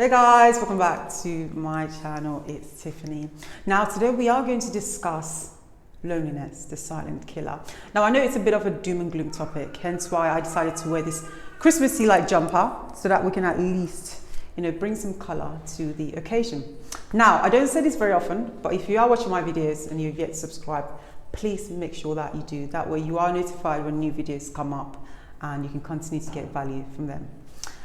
Hey guys, welcome back to my channel. It's Tiffany. Now today we are going to discuss loneliness, the silent killer. Now I know it's a bit of a doom and gloom topic, hence why I decided to wear this Christmassy like jumper so that we can at least, bring some color to the occasion. Now I don't say this very often, but if you are watching my videos and you've yet subscribed, please make sure that you do. That way you are notified when new videos come up and you can continue to get value from them.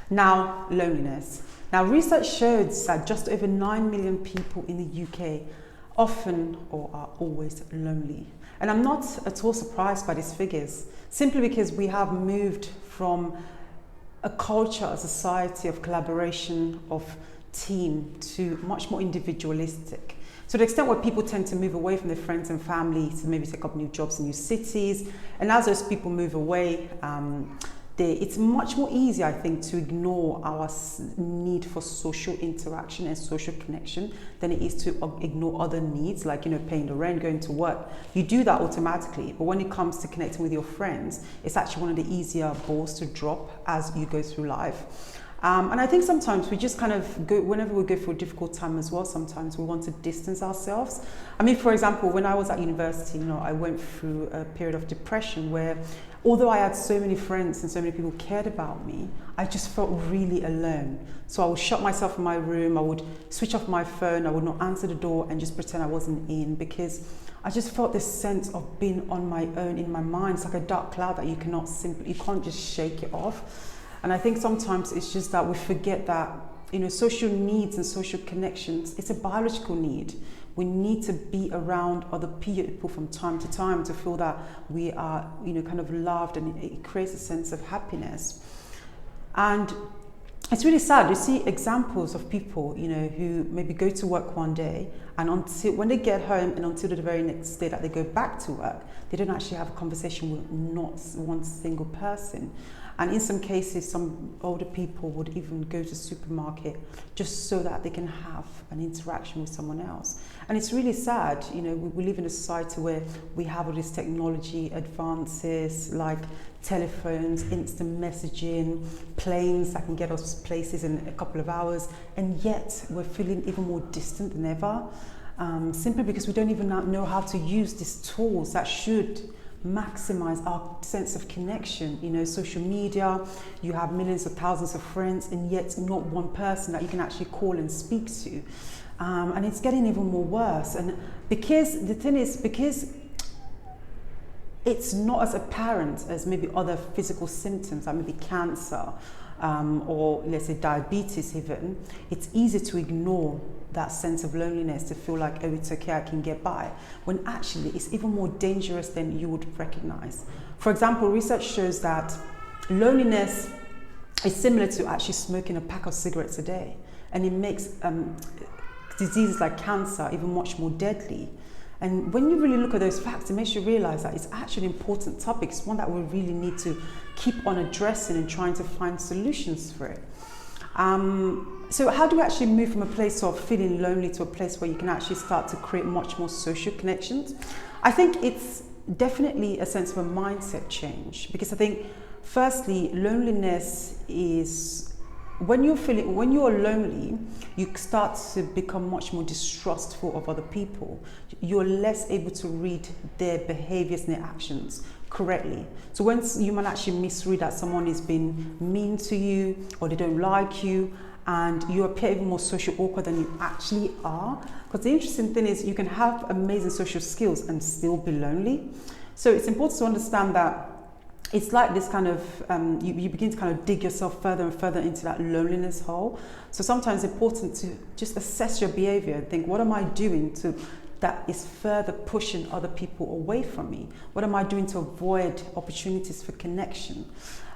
Now, loneliness. Now, research shows that just over 9 million people in the UK often or are always lonely. And I'm not at all surprised by these figures, simply because we have moved from a culture, a society of collaboration, of team, to much more individualistic. To the extent where people tend to move away from their friends and family to maybe take up new jobs in new cities. And as those people move away, it's much more easy, I think, to ignore our need for social interaction and social connection than it is to ignore other needs, like, paying the rent, going to work. You do that automatically, but when it comes to connecting with your friends, it's actually one of the easier balls to drop as you go through life. And I think sometimes we just kind of go, whenever we go through a difficult time as well, sometimes we want to distance ourselves. I mean, for example, when I was at university, I went through a period of depression where, although I had so many friends and so many people cared about me, I just felt really alone. So I would shut myself in my room, I would switch off my phone, I would not answer the door and just pretend I wasn't in, because I just felt this sense of being on my own in my mind. It's like a dark cloud that you can't just shake it off. And I think sometimes it's just that we forget that, social needs and social connections, it's a biological need. We need to be around other people from time to time to feel that we are, kind of loved, and it creates a sense of happiness. And it's really sad. You see examples of people, who maybe go to work one day, and until when they get home and until the very next day that they go back to work, they don't actually have a conversation with not one single person. And in some cases, some older people would even go to the supermarket just so that they can have an interaction with someone else. And it's really sad, we live in a society where we have all this technology advances like telephones, instant messaging, planes that can get us places in a couple of hours, and yet we're feeling even more distant than ever, simply because we don't even know how to use these tools that should maximize our sense of connection. Social media, you have millions of thousands of friends, and yet not one person that you can actually call and speak to. And it's getting even more worse. And because it's not as apparent as maybe other physical symptoms, like maybe cancer, or let's say diabetes even, it's easy to ignore that sense of loneliness, to feel like, oh, it's okay, I can get by, when actually it's even more dangerous than you would recognize. For example, research shows that loneliness is similar to actually smoking a pack of cigarettes a day, and it makes diseases like cancer even much more deadly. And when you really look at those facts, it makes you realize that it's actually an important topic. It's one that we really need to keep on addressing and trying to find solutions for it. So how do we actually move from a place of feeling lonely to a place where you can actually start to create much more social connections? I think it's definitely a sense of a mindset change, because I think firstly, loneliness is when you're lonely, you start to become much more distrustful of other people. You're less able to read their behaviors and their actions correctly. So when you might actually misread that someone is being mean to you, or they don't like you, and you appear even more social awkward than you actually are. Because the interesting thing is, you can have amazing social skills and still be lonely. So it's important to understand that it's like this kind of, you begin to kind of dig yourself further and further into that loneliness hole. So sometimes it's important to just assess your behavior and think, what am I doing that is further pushing other people away from me? What am I doing to avoid opportunities for connection?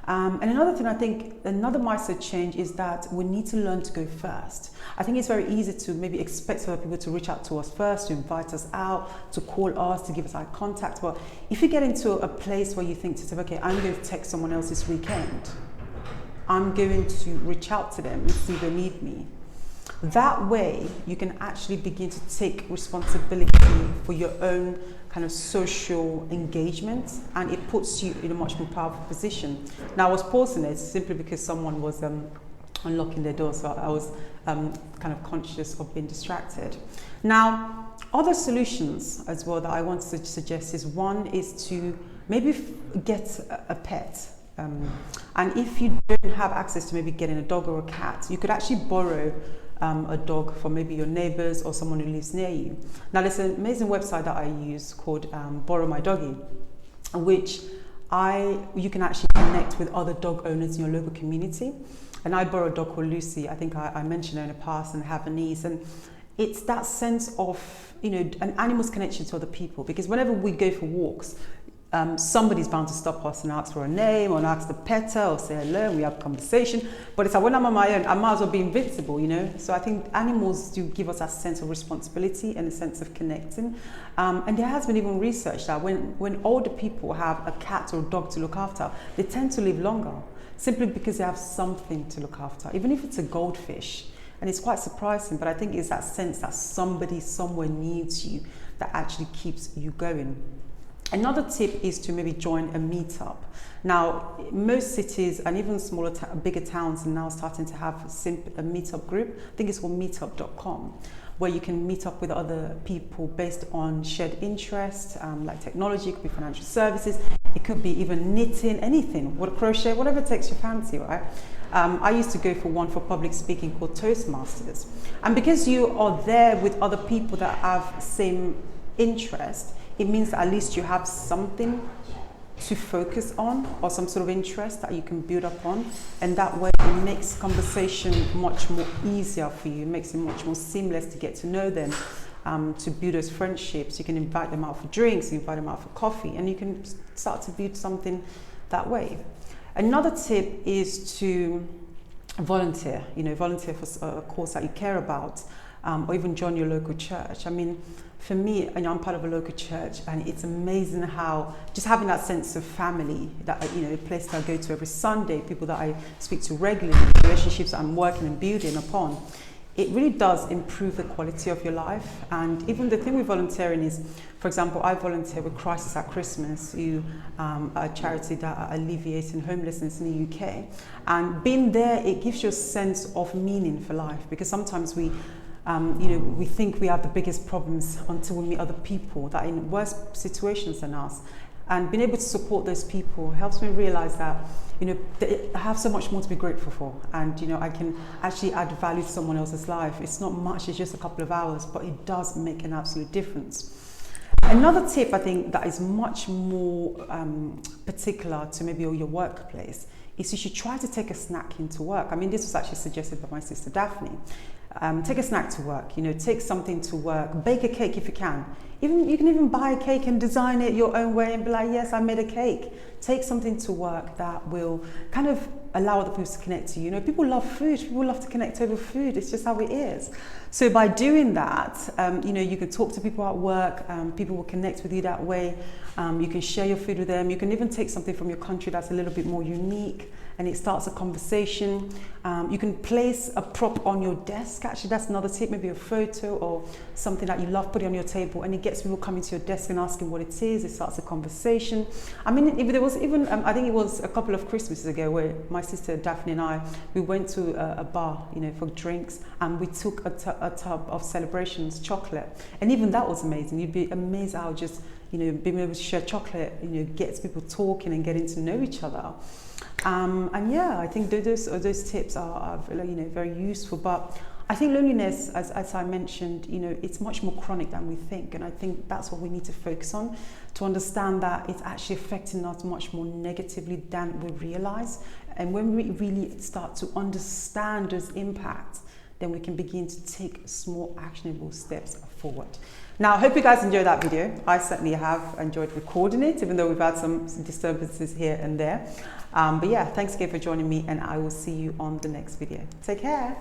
And another thing, I think, another mindset change is that we need to learn to go first. I think it's very easy to maybe expect other people to reach out to us first, to invite us out, to call us, to give us eye contact. But if you get into a place where you think to yourself, okay, I'm going to text someone else this weekend, I'm going to reach out to them and see if they need me. That way, you can actually begin to take responsibility for your own kind of social engagement, and it puts you in a much more powerful position. Now, I was pausing it simply because someone was unlocking their door, so I was kind of conscious of being distracted. Now, other solutions as well that I want to suggest is, one is to maybe get a pet. And if you don't have access to maybe getting a dog or a cat, you could actually borrow a dog from maybe your neighbours or someone who lives near you. Now, there's an amazing website that I use called Borrow My Doggy, which you can actually connect with other dog owners in your local community. And I borrow a dog called Lucy. I think I mentioned her in the past, and have a niece. And it's that sense of, an animal's connection to other people, because whenever we go for walks, somebody's bound to stop us and ask for a name, or ask the pet or say hello, and we have a conversation. But it's like, when I'm on my own, I might as well be invincible, So I think animals do give us that sense of responsibility and a sense of connecting. And there has been even research that when older people have a cat or a dog to look after, they tend to live longer, simply because they have something to look after, even if it's a goldfish. And it's quite surprising, but I think it's that sense that somebody somewhere needs you that actually keeps you going. Another tip is to maybe join a meetup. Now, most cities and even smaller, bigger towns are now starting to have a meetup group. I think it's called meetup.com, where you can meet up with other people based on shared interests, like technology, it could be financial services, it could be even knitting, anything, crochet, whatever takes your fancy, right? I used to go for one for public speaking called Toastmasters. And because you are there with other people that have same interest, it means that at least you have something to focus on, or some sort of interest that you can build up on, and that way it makes conversation much more easier for you. It makes it much more seamless to get to know them, to build those friendships. You can invite them out for drinks, you invite them out for coffee, and you can start to build something that way. Another tip is to volunteer. Volunteer for a cause that you care about, or even join your local church. I mean, for me, I'm part of a local church, and it's amazing how just having that sense of family, that a place that I go to every Sunday, people that I speak to regularly, relationships that I'm working and building upon, it really does improve the quality of your life. And even the thing with volunteering is, for example, I volunteer with Cries at Christmas, a charity that are alleviating homelessness in the UK. And being there, it gives you a sense of meaning for life, because sometimes we think we have the biggest problems until we meet other people that are in worse situations than us. And being able to support those people helps me realize that, I have so much more to be grateful for. And, I can actually add value to someone else's life. It's not much, it's just a couple of hours, but it does make an absolute difference. Another tip I think that is much more particular to maybe your workplace is you should try to take a snack into work. I mean, this was actually suggested by my sister Daphne. Take a snack to work, take something to work, bake a cake if you can. You can even buy a cake and design it your own way and be like, yes, I made a cake. Take something to work that will kind of allow other people to connect to you. People love food, people love to connect over food, it's just how it is. So by doing that, you can talk to people at work, people will connect with you that way. You can share your food with them. You can even take something from your country that's a little bit more unique, and it starts a conversation. You can place a prop on your desk. Actually, that's another tip, maybe a photo or something that you love, put it on your table, and it gets people coming to your desk and asking what it is. It starts a conversation. I mean, if there was even, I think it was a couple of Christmases ago where my sister Daphne and I, we went to a bar, for drinks, and we took a tub of Celebrations chocolate. And even that was amazing. You'd be amazed how just, being able to share chocolate, gets people talking and getting to know each other. And yeah, I think those tips are very useful. But I think loneliness, as I mentioned, it's much more chronic than we think. And I think that's what we need to focus on, to understand that it's actually affecting us much more negatively than we realize. And when we really start to understand those impacts, then we can begin to take small actionable steps forward. Now, I hope you guys enjoyed that video. I certainly have enjoyed recording it, even though we've had some disturbances here and there. But yeah, thanks again for joining me, and I will see you on the next video. Take care.